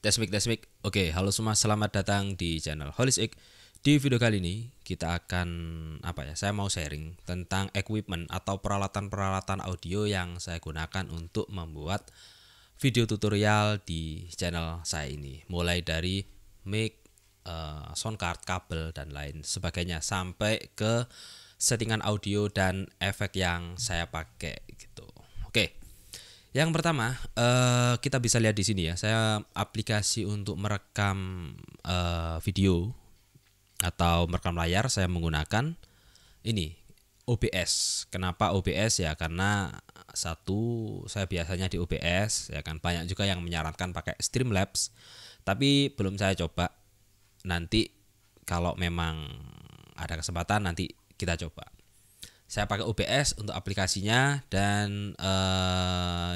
Tes mic, tes mic. Oke, halo semua, selamat datang di channel Holistic. Di video kali ini kita akan saya mau sharing tentang equipment atau peralatan-peralatan audio yang saya gunakan untuk membuat video tutorial di channel saya ini. Mulai dari mic, sound card, kabel dan lain sebagainya sampai ke settingan audio dan efek yang saya pakai gitu. Oke. Yang pertama, kita bisa lihat di sini ya. Saya aplikasi untuk merekam video atau merekam layar saya menggunakan ini OBS. Kenapa OBS ya? Karena satu, saya biasanya di OBS ya kan, banyak juga yang menyarankan pakai Streamlabs. Tapi belum saya coba. Nanti kalau memang ada kesempatan nanti kita coba. Saya pakai OBS untuk aplikasinya dan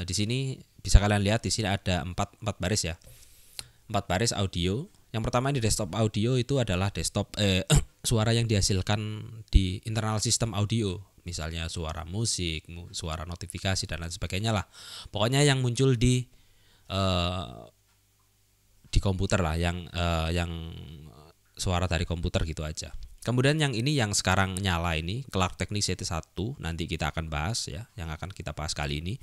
di sini bisa kalian lihat di sini ada 4 baris ya. 4 baris audio. Yang pertama ini desktop audio, itu adalah desktop suara yang dihasilkan di internal sistem audio. Misalnya suara musik, suara notifikasi dan lain sebagainya lah. Pokoknya yang muncul di komputer lah, yang suara dari komputer gitu aja. Kemudian yang ini yang sekarang nyala ini Clark Technics CT1, nanti kita akan bahas ya, yang akan kita bahas kali ini.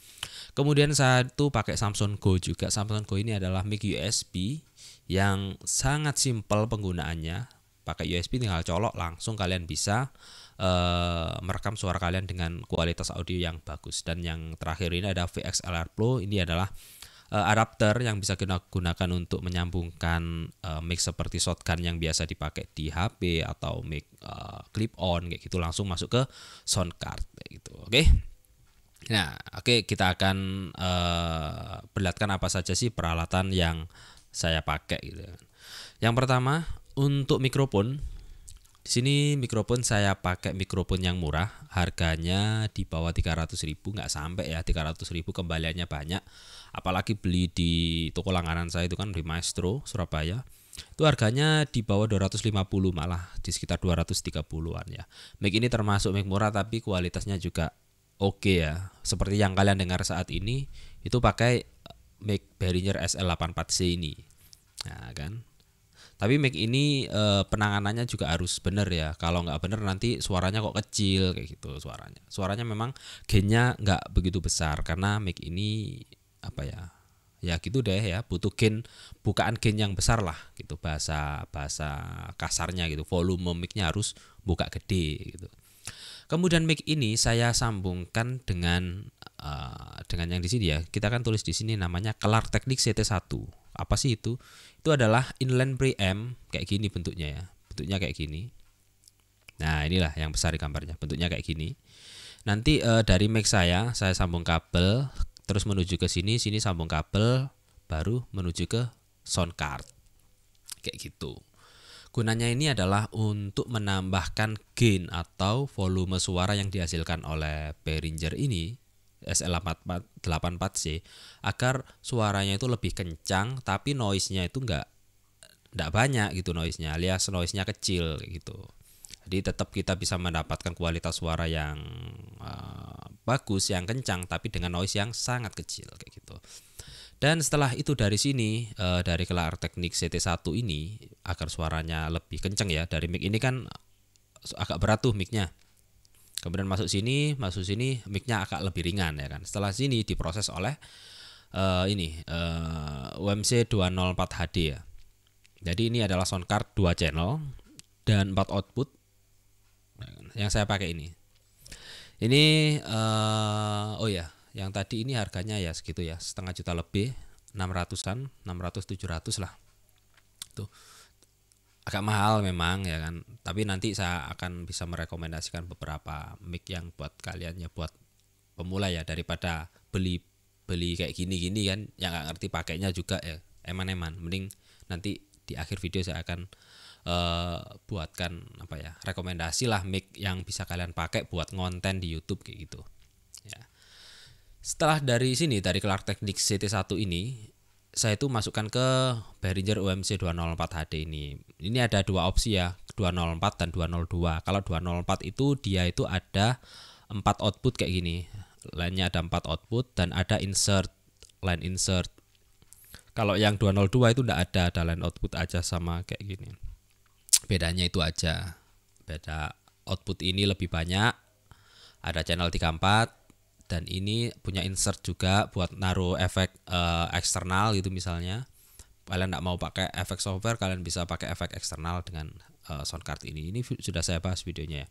Kemudian satu pakai Samsung Go juga. Samsung Go ini adalah mic USB yang sangat simpel penggunaannya. Pakai USB tinggal colok langsung kalian bisa merekam suara kalian dengan kualitas audio yang bagus. Dan yang terakhir ini ada VXLR Pro, ini adalah adapter yang bisa kita gunakan untuk menyambungkan mic seperti shotgun yang biasa dipakai di HP atau mic clip on kayak gitu, langsung masuk ke sound card kayak gitu. Oke. Nah, oke, kita akan perlihatkan apa saja sih peralatan yang saya pakai gitu. Yang pertama, untuk mikrofon. Di sini mikrofon saya pakai mikrofon yang murah, harganya di bawah 300.000, nggak sampai ya 300.000, kembaliannya banyak. Apalagi beli di toko langganan saya itu kan di Maestro Surabaya. Itu harganya di bawah 250, malah di sekitar 230-an ya. Mic ini termasuk mic murah tapi kualitasnya juga oke ya. Seperti yang kalian dengar saat ini itu pakai mic Behringer SL84C ini. Nah, kan. Tapi mic ini penanganannya juga harus bener ya. Kalau nggak bener nanti suaranya kok kecil kayak gitu suaranya. Suaranya memang gainnya nggak begitu besar karena mic ini ya gitu deh ya, butuh gain, bukaan gain yang besar lah gitu, bahasa kasarnya gitu. Volume micnya harus buka gede gitu. Kemudian mic ini saya sambungkan dengan yang di sini ya. Kita kan tulis di sini namanya Clark Technics CT1. Apa sih itu? Itu adalah inline preamp kayak gini bentuknya ya. Bentuknya kayak gini. Nah, inilah yang besar di gambarnya. Bentuknya kayak gini. Nanti dari mic saya sambung kabel terus menuju ke sini sambung kabel baru menuju ke sound card. Kayak gitu. Gunanya ini adalah untuk menambahkan gain atau volume suara yang dihasilkan oleh Behringer ini SL84C agar suaranya itu lebih kencang tapi noise-nya itu enggak banyak gitu, noise-nya alias noise-nya kecil gitu. Jadi tetap kita bisa mendapatkan kualitas suara yang bagus, yang kencang tapi dengan noise yang sangat kecil kayak gitu. Dan setelah itu dari sini dari Clark Technics CT1 ini agar suaranya lebih kencang ya, dari mic ini kan agak berat tuh micnya. Kemudian masuk sini micnya agak lebih ringan ya kan. Setelah sini diproses oleh UMC 204 HD ya. Jadi ini adalah sound card 2 channel dan 4 output yang saya pakai ini. Ini yang tadi ini harganya ya segitu ya, 500.000 lebih, 600-an, 600-700 lah. Tuh. Agak mahal memang ya kan, tapi nanti saya akan bisa merekomendasikan beberapa mic yang buat kalian ya, buat pemula ya, daripada beli kayak gini-gini kan yang nggak ngerti pakainya juga ya, eman-eman. Mending nanti di akhir video saya akan buatkan rekomendasi lah mic yang bisa kalian pakai buat ngonten di YouTube kayak gitu ya. Setelah dari sini dari Clark Technics CT1 ini saya itu masukkan ke Behringer UMC 204 HD ini. Ini ada dua opsi ya, 204 dan 202. Kalau 204 itu dia itu ada 4 output kayak gini. Line-nya ada 4 output dan ada line insert. Kalau yang 202 itu enggak ada line output aja sama kayak gini. Bedanya itu aja. Beda output ini lebih banyak, ada channel 34, dan ini punya insert juga buat naruh efek eksternal gitu misalnya. Kalian enggak mau pakai efek software, kalian bisa pakai efek eksternal dengan soundcard ini. Ini sudah saya bahas videonya ya.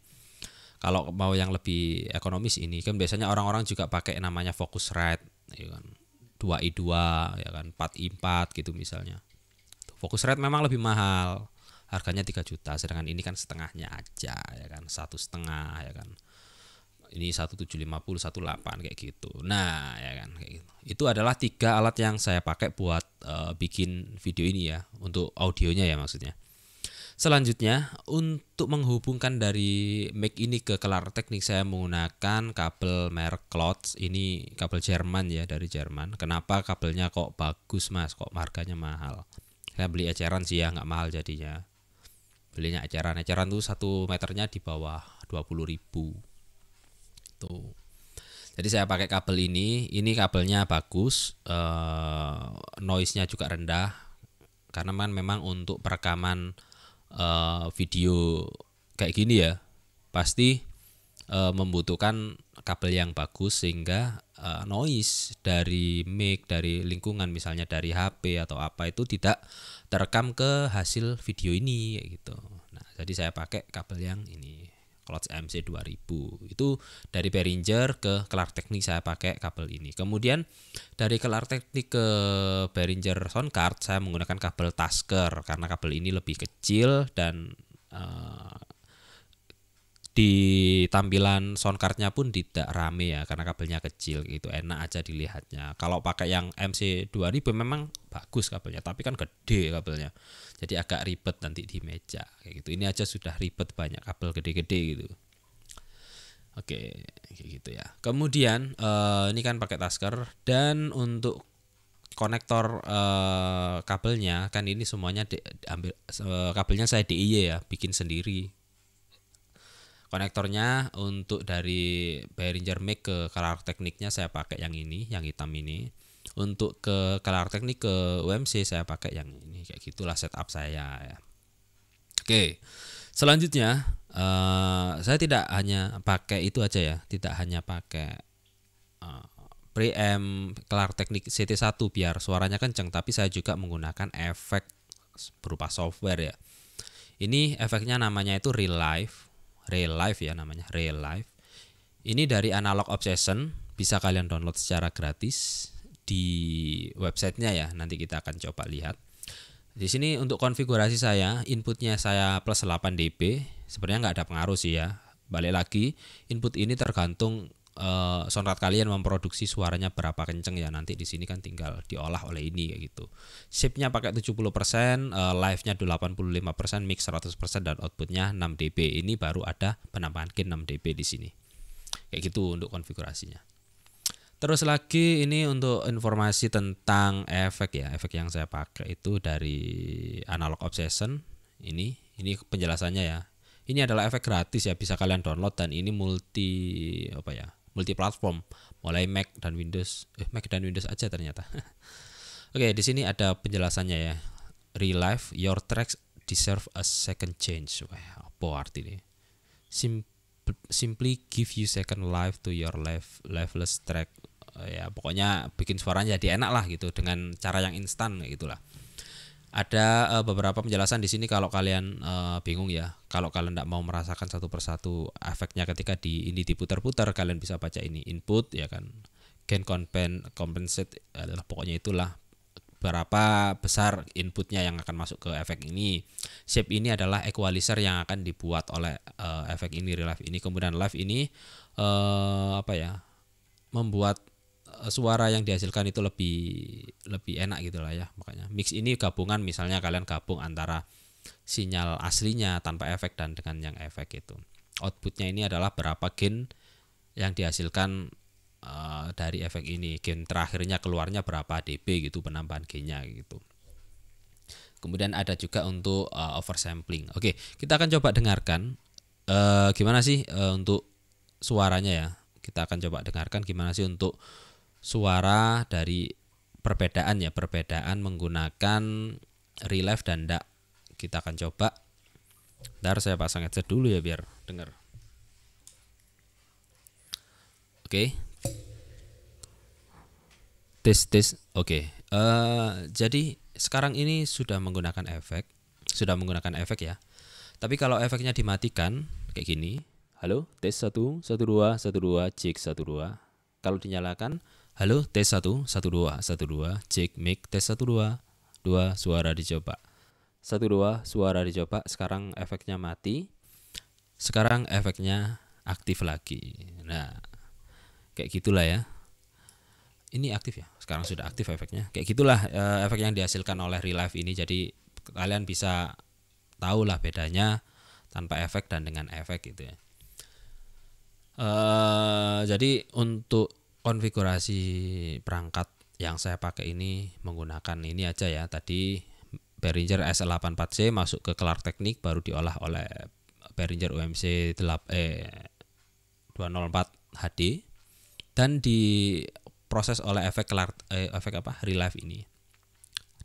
Kalau mau yang lebih ekonomis ini kan biasanya orang-orang juga pakai namanya Focusrite ya kan. 2i2 ya kan, 4i4 gitu misalnya. Focusrite memang lebih mahal. Harganya 3 juta, sedangkan ini kan setengahnya aja ya kan, 1,5 ya kan. Ini 1750, 18 kayak gitu. Nah, ya kan kayak gitu. Itu adalah 3 alat yang saya pakai buat bikin video ini ya, untuk audionya ya maksudnya. Selanjutnya, untuk menghubungkan dari mic ini ke Kelar Teknik, saya menggunakan kabel merek Klotz. Ini kabel Jerman ya, dari Jerman. Kenapa kabelnya kok bagus mas, kok harganya mahal? Saya beli eceran sih ya, nggak mahal jadinya. Belinya eceran tuh 1 meternya di bawah 20.000 tuh. Jadi saya pakai kabel ini kabelnya bagus, noise-nya juga rendah, karena memang untuk perekaman video kayak gini ya pasti membutuhkan kabel yang bagus, sehingga noise dari mic, dari lingkungan misalnya dari HP atau apa itu tidak terekam ke hasil video ini gitu. Nah, jadi saya pakai kabel yang ini Klotz MC 2000. Itu dari Behringer ke Kelar Teknik saya pakai kabel ini. Kemudian dari Kelar Teknik ke Behringer Soundcard saya menggunakan kabel Tasker, karena kabel ini lebih kecil dan di tampilan soundcardnya pun tidak rame ya, karena kabelnya kecil gitu, enak aja dilihatnya. Kalau pakai yang MC 2000 memang bagus kabelnya, tapi kan gede kabelnya, jadi agak ribet nanti di meja kayak gitu. Ini aja sudah ribet, banyak kabel gede-gede gitu. Oke, kayak gitu ya. Kemudian ini kan pakai Tasker, dan untuk konektor kabelnya kan ini semuanya diambil, kabelnya saya DIY ya, bikin sendiri. Konektornya untuk dari Behringer mic ke Kelar Tekniknya saya pakai yang ini, yang hitam ini. Untuk ke Kelar Teknik ke UMC saya pakai yang ini. Kayak gitulah setup saya ya. Oke. Selanjutnya saya tidak hanya pakai itu aja ya, tidak hanya pakai preamp Kelar Teknik CT1 biar suaranya kenceng, tapi saya juga menggunakan efek berupa software ya. Ini efeknya namanya itu Real Life ya namanya, Real Life. Ini dari Analog Obsession, bisa kalian download secara gratis di websitenya ya. Nanti kita akan coba lihat. Di sini untuk konfigurasi saya, inputnya saya plus 8 dB. Sebenarnya nggak ada pengaruh sih ya. Balik lagi, input ini tergantung soundcard kalian memproduksi suaranya berapa kenceng ya. Nanti di sini kan tinggal diolah oleh ini kayak gitu. Shape-nya pakai 70%, live-nya 85%, mix 100%, dan outputnya 6 dB. Ini baru ada penambahan gain 6 dB di sini. Kayak gitu untuk konfigurasinya. Terus lagi ini untuk informasi tentang efek ya. Efek yang saya pakai itu dari Analog Obsession. Ini penjelasannya ya. Ini adalah efek gratis ya, bisa kalian download, dan ini multi platform, mulai Mac dan Windows. Mac dan Windows aja ternyata. Oke, di sini ada penjelasannya ya. Real Life, your tracks deserve a second change. Wah, apa arti ini? Simply give you second life to your lifeless track. Ya, pokoknya bikin suaranya jadi enak lah gitu dengan cara yang instan gitulah. Ada beberapa penjelasan di sini kalau kalian bingung ya. Kalau kalian tidak mau merasakan satu persatu efeknya ketika ini diputar-putar, kalian bisa baca ini input ya kan. Gain compensate adalah pokoknya itulah berapa besar inputnya yang akan masuk ke efek ini. Shape ini adalah equalizer yang akan dibuat oleh efek ini, Real Life ini. Kemudian live ini membuat suara yang dihasilkan itu lebih enak gitu lah ya. Makanya mix ini gabungan, misalnya kalian gabung antara sinyal aslinya tanpa efek dan dengan yang efek itu. Outputnya ini adalah berapa gain yang dihasilkan dari efek ini. Gain terakhirnya keluarnya berapa dB gitu, penambahan gainnya gitu. Kemudian ada juga untuk oversampling. Oke, kita akan coba dengarkan gimana sih untuk suaranya ya. Kita akan coba dengarkan gimana sih untuk suara dari perbedaan menggunakan relive dan DAC. Kita akan coba. Ntar saya pasang headset dulu ya biar dengar. Oke. Tes. Oke. Jadi sekarang ini sudah menggunakan efek ya. Tapi kalau efeknya dimatikan kayak gini. Halo, tes 1 1 2 1 2 cek 1 2. Kalau dinyalakan, halo, tes 1 1 2 1 2 cek mic tes 1 2 2 suara dicoba. 1 2 suara dicoba. Sekarang efeknya mati. Sekarang efeknya aktif lagi. Nah, kayak gitulah ya. Ini aktif ya. Sekarang sudah aktif efeknya. Kayak gitulah efek yang dihasilkan oleh Relive ini. Jadi kalian bisa tahu lah bedanya tanpa efek dan dengan efek gitu ya. Jadi untuk konfigurasi perangkat yang saya pakai ini menggunakan ini aja ya. Tadi Behringer SL84C masuk ke Clark Teknik, baru diolah oleh Behringer UMC 204 HD dan diproses oleh efek Relive ini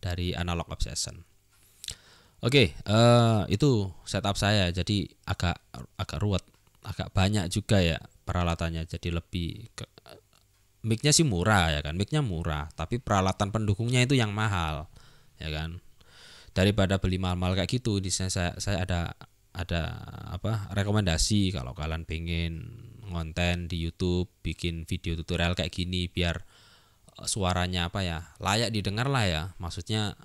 dari Analog Obsession. Oke, itu setup saya. Jadi agak ruwet, agak banyak juga ya peralatannya. Jadi lebih mic-nya sih murah ya kan, mic-nya murah, tapi peralatan pendukungnya itu yang mahal ya kan. Daripada beli mahal-mahal kayak gitu, di saya ada rekomendasi kalau kalian pengen konten di YouTube, bikin video tutorial kayak gini biar suaranya layak didengar lah ya. Maksudnya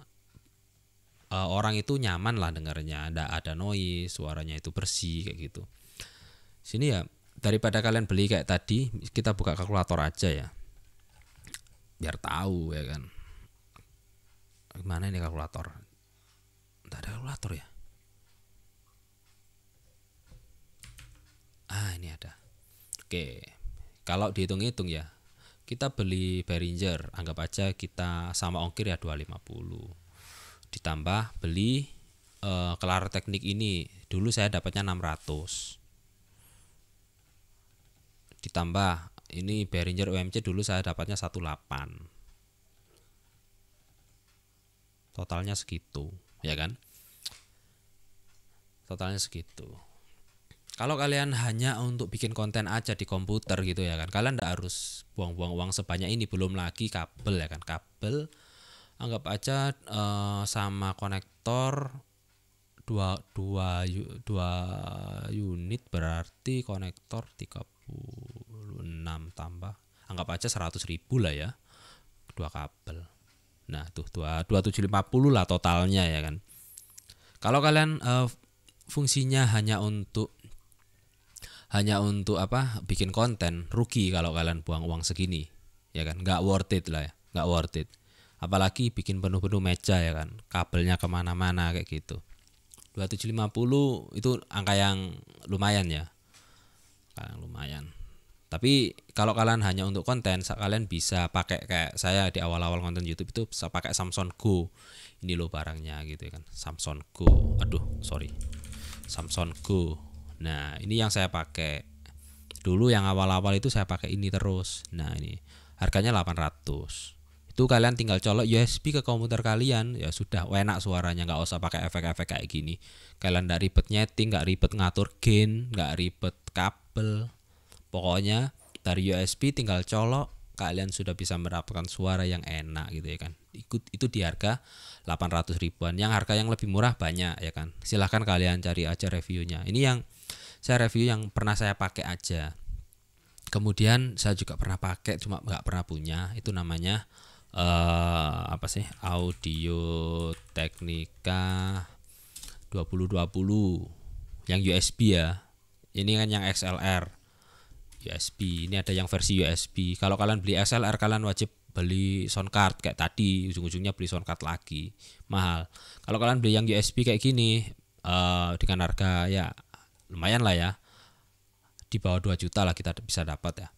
orang itu nyaman lah dengarnya, nggak ada noise, suaranya itu bersih kayak gitu. Sini ya, daripada kalian beli kayak tadi, kita buka kalkulator aja ya, biar tahu ya kan. Gimana ini kalkulator? Nggak ada kalkulator ya? Ini ada. Oke, kalau dihitung-hitung ya, kita beli Behringer, anggap aja kita sama ongkir ya 250. Ditambah beli Clark Teknik ini, dulu saya dapatnya 600. Ditambah ini Behringer UMC dulu saya dapatnya 18. Totalnya segitu, ya kan? Totalnya segitu. Kalau kalian hanya untuk bikin konten aja di komputer gitu ya kan, kalian nggak harus buang-buang uang sebanyak ini. Belum lagi kabel ya kan, kabel anggap aja sama konektor 2 unit berarti konektor 36 tambah anggap aja 100.000 lah ya, 2 kabel. Nah tuh 2750 lah totalnya ya kan. Kalau kalian fungsinya hanya untuk bikin konten, rugi kalau kalian buang uang segini ya kan, nggak worth it lah ya, nggak worth it. Apalagi bikin penuh-penuh meja ya kan, kabelnya kemana-mana kayak gitu. 2750 itu angka yang lumayan ya, lumayan. Tapi kalau kalian hanya untuk konten, kalian bisa pakai kayak saya di awal-awal konten YouTube itu bisa pakai Samson Go. Ini loh barangnya gitu kan, Samson Go. Samson Go. Nah ini yang saya pakai. Dulu yang awal-awal itu saya pakai ini terus. Nah ini harganya 800. Itu kalian tinggal colok USB ke komputer kalian, ya sudah enak suaranya, nggak usah pakai efek-efek kayak gini. Kalian nggak ribet nyeting, nggak ribet ngatur gain, nggak ribet kabel. Pokoknya dari USB tinggal colok, kalian sudah bisa mendapatkan suara yang enak gitu ya kan. Itu di harga 800 ribuan. Yang harga yang lebih murah banyak ya kan. Silahkan kalian cari aja reviewnya. Ini yang saya review yang pernah saya pakai aja. Kemudian saya juga pernah pakai, cuma nggak pernah punya. Itu namanya Audio Technica 2020 yang USB ya. Ini kan yang XLR USB. Ini ada yang versi USB. Kalau kalian beli XLR, kalian wajib beli sound card kayak tadi. Ujung-ujungnya beli sound card lagi, mahal. Kalau kalian beli yang USB kayak gini dengan harga ya lumayan lah ya, di bawah 2 juta lah kita bisa dapat ya.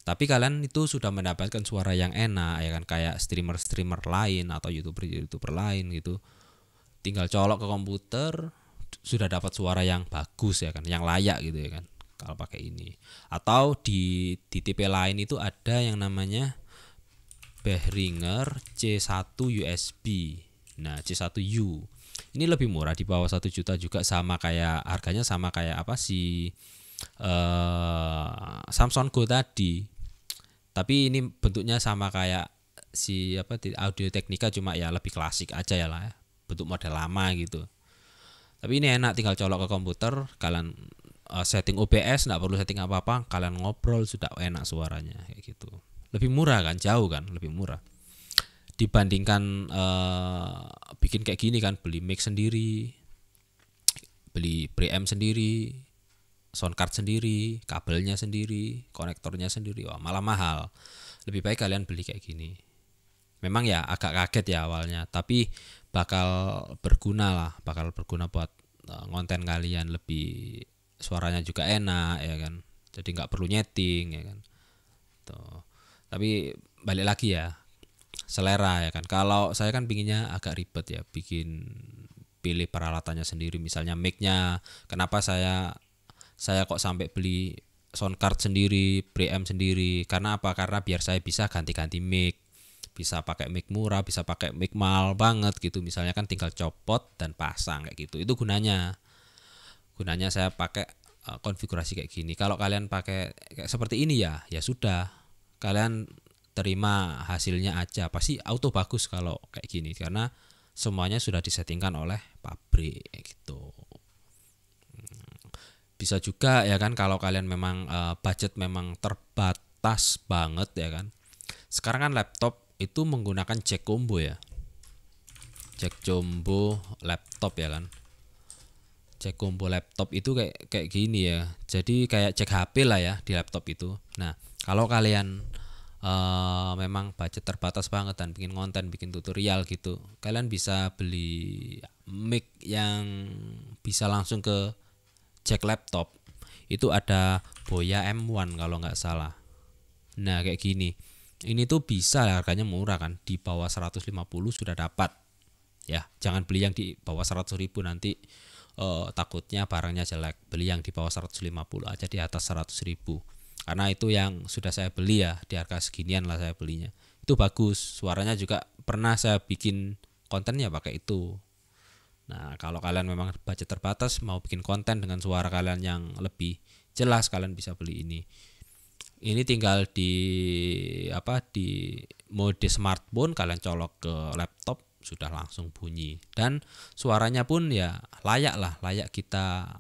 Tapi kalian itu sudah mendapatkan suara yang enak ya kan, kayak streamer lain atau youtuber lain gitu. Tinggal colok ke komputer sudah dapat suara yang bagus ya kan, yang layak gitu ya kan. Kalau pakai ini. Atau di tipe lain itu ada yang namanya Behringer C1 USB. Nah, C1U. Ini lebih murah, di bawah 1 juta juga, sama kayak harganya sama kayak apa sih Samsung Go tadi. Tapi ini bentuknya sama kayak si apa Audio Technica, cuma ya lebih klasik aja ya lah ya. Bentuk model lama gitu. Tapi ini enak, tinggal colok ke komputer, kalian setting OBS, nggak perlu setting apa-apa, kalian ngobrol sudah enak suaranya kayak gitu. Lebih murah kan, jauh kan, lebih murah dibandingkan bikin kayak gini kan, beli mic sendiri, beli preamp sendiri, sound card sendiri, kabelnya sendiri, konektornya sendiri, wah malah mahal. Lebih baik kalian beli kayak gini. Memang ya agak kaget ya awalnya, tapi bakal berguna buat konten kalian, lebih suaranya juga enak ya kan, jadi nggak perlu nyeting ya kan. Tuh. Tapi balik lagi ya, selera ya kan. Kalau saya kan pinginnya agak ribet ya, pilih peralatannya sendiri, misalnya mic-nya. Kenapa saya kok sampai beli sound card sendiri, preamp sendiri? Karena apa? Karena biar saya bisa ganti-ganti mic, bisa pakai mic murah, bisa pakai mic mahal banget gitu. Misalnya kan tinggal copot dan pasang kayak gitu. Itu gunanya saya pakai konfigurasi kayak gini. Kalau kalian pakai kayak seperti ini ya sudah, kalian terima hasilnya aja, pasti auto bagus kalau kayak gini, karena semuanya sudah disettingkan oleh pabrik gitu. Bisa juga ya kan, kalau kalian memang budget memang terbatas banget ya kan. Sekarang kan laptop itu menggunakan jack combo ya, jack combo laptop ya kan. Jack combo laptop itu kayak gini ya, jadi kayak jack HP lah ya di laptop itu. Nah, kalau kalian memang budget terbatas banget dan bikin konten, bikin tutorial gitu, kalian bisa beli mic yang bisa langsung ke jack laptop. Itu ada Boya M1 kalau nggak salah. Nah kayak gini, ini tuh bisa, harganya murah kan, di bawah 150 sudah dapat ya. Jangan beli yang di bawah 100.000, nanti takutnya barangnya jelek. Beli yang di bawah 150 aja, di atas 100.000, karena itu yang sudah saya beli ya, di harga seginian lah saya belinya. Itu bagus, suaranya juga pernah saya bikin kontennya pakai itu. Nah, kalau kalian memang budget terbatas, mau bikin konten dengan suara kalian yang lebih jelas, kalian bisa beli ini. Ini tinggal di mode smartphone, kalian colok ke laptop, sudah langsung bunyi, dan suaranya pun ya layak kita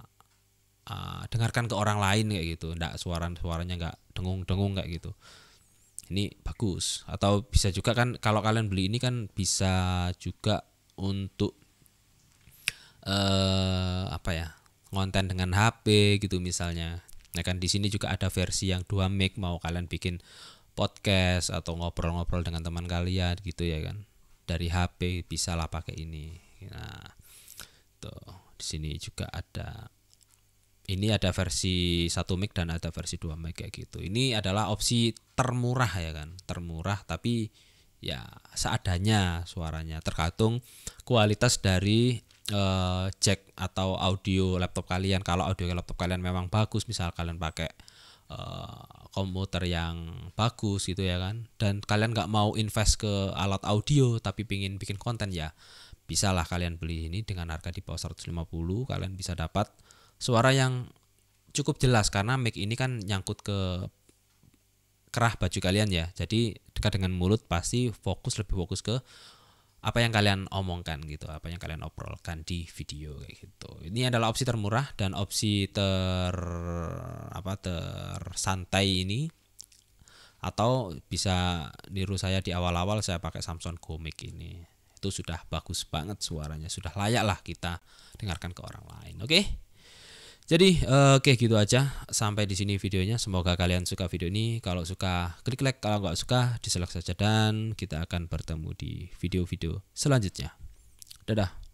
dengarkan ke orang lain kayak gitu. Nggak suaranya nggak dengung-dengung kayak gitu. Ini bagus. Atau bisa juga kan, kalau kalian beli ini kan bisa juga untuk konten dengan HP gitu misalnya. Nah kan di sini juga ada versi yang 2 mic, mau kalian bikin podcast atau ngobrol-ngobrol dengan teman kalian gitu ya kan, dari HP bisa lah pakai ini. Nah, tuh di sini juga ada. Ini ada versi 1 mic dan ada versi 2 mic kayak gitu. Ini adalah opsi termurah ya kan, termurah tapi ya seadanya suaranya, tergantung kualitas dari jack atau audio laptop kalian. Kalau audio laptop kalian memang bagus, misal kalian pakai komputer yang bagus gitu ya kan, dan kalian nggak mau invest ke alat audio tapi pingin bikin konten, ya bisalah kalian beli ini dengan harga di bawah 150. Kalian bisa dapat suara yang cukup jelas, karena mic ini kan nyangkut ke kerah baju kalian ya, jadi dekat dengan mulut, pasti lebih fokus ke apa yang kalian omongkan gitu, apa yang kalian obrolkan di video kayak gitu. Ini adalah opsi termurah dan opsi tersantai ini. Atau bisa niru saya di awal-awal, saya pakai Samsung Go Mic ini. Itu sudah bagus banget suaranya, sudah layak lah kita dengarkan ke orang lain. Oke. Jadi gitu aja, sampai di sini videonya. Semoga kalian suka video ini. Kalau suka klik like, kalau nggak suka dislike saja, dan kita akan bertemu di video-video selanjutnya. Dadah.